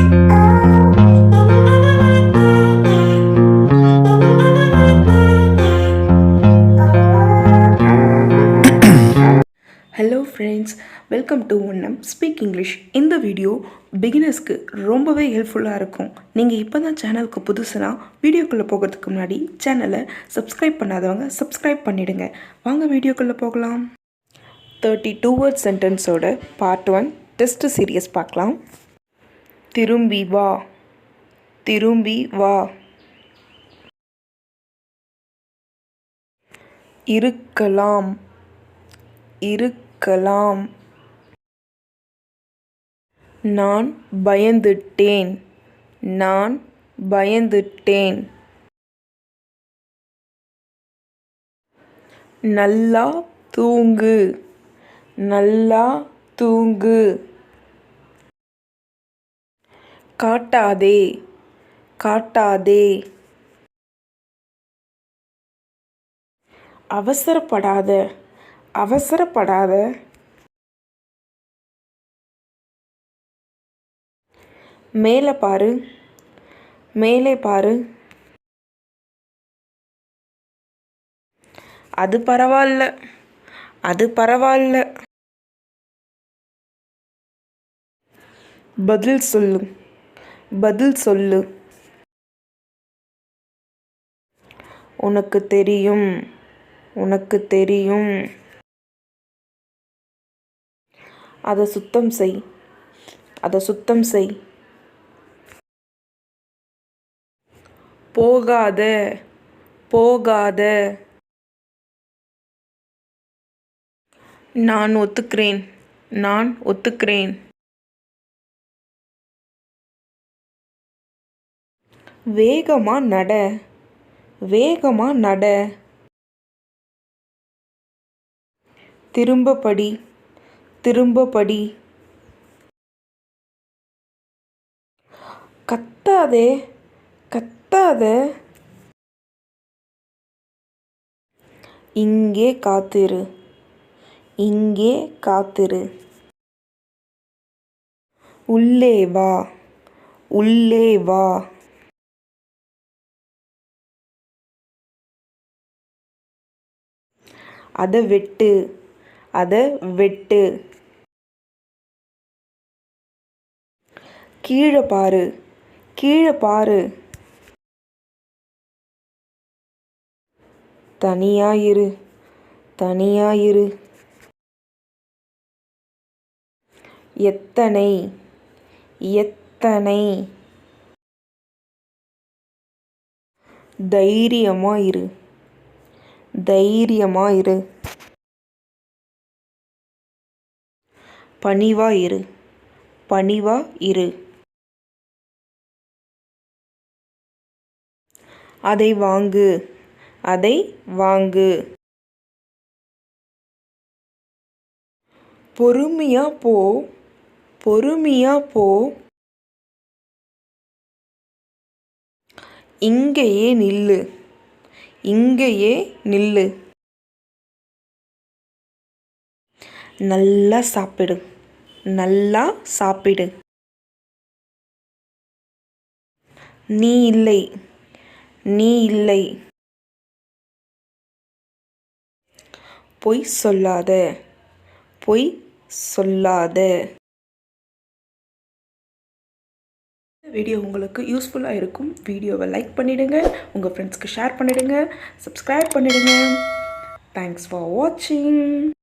Hello friends, welcome to ஒன்னம் speak English. இந்த video பிகினர்ஸ்க்கு ரொம்பவே ஹெல்ப்ஃபுல்லாக இருக்கும். நீங்கள் இப்போ தான் சேனலுக்கு புதுசுனா வீடியோக்குள்ளே போகிறதுக்கு முன்னாடி சேனலை சப்ஸ்கிரைப் பண்ணாதவங்க சப்ஸ்கிரைப் பண்ணிவிடுங்க. வாங்க வீடியோக்குள்ளே போகலாம். 32 வேர்ட் சென்டென்ஸோட பார்ட் 1 டெஸ்ட் சீரியஸ் பார்க்கலாம். திரும்பி வா, திரும்பி வா. இருக்கலாம், இருக்கலாம். நான் பயந்துட்டேன், நான் பயந்துட்டேன். நல்லா தூங்கு, நல்லா தூங்கு. காட்டாதே, காட்டாதே. அவசரப்படாத, அவசரப்படாத. மேலே பாரு, மேலே பாரு. அது பரவாயில்ல, அது பரவாயில்ல. பதில் சொல்லு, பதில் சொல்லு. உனக்கு தெரியும், உனக்கு தெரியும். அதை சுத்தம் செய், அதை சுத்தம் செய். போகாத, போகாத. நான் ஒத்துக்கிறேன், நான் ஒத்துக்கிறேன். வேகமா நட, வேகமா நட. திரும்ப படி, திரும்ப படி. கத்தாதே, கத்தாத. இங்கே காத்திரு, இங்கே காத்திரு. உள்ளே வா, உள்ளே வா. அதை வெட்டு, அதை வெட்டு. கீழே பாரு, கீழே பாரு. தனியாயிரு, தனியாயிரு. எத்தனை, எத்தனை. தைரியமா இரு, தைரியமா இரு. பணிவா இரு, பணிவா இரு. அதை வாங்கு, அதை வாங்கு. பொறுமையா போ, பொறுமையா போ. இங்கேயே நில்லு, இங்கேயே நில்லு. நல்லா சாப்பிடு, நல்லா சாப்பிடு. நீ இல்லை, நீ இல்லை. பொய் சொல்லாத, பொய் சொல்லாத. வீடியோ உங்களுக்கு யூஸ்ஃபுல்லாக இருக்கும். வீடியோவை லைக் பண்ணிவிடுங்க, உங்கள் ஃப்ரெண்ட்ஸ்க்கு ஷேர் பண்ணிவிடுங்க, சப்ஸ்கிரைப் பண்ணிவிடுங்க. தேங்க்ஸ் ஃபார் வாட்சிங்.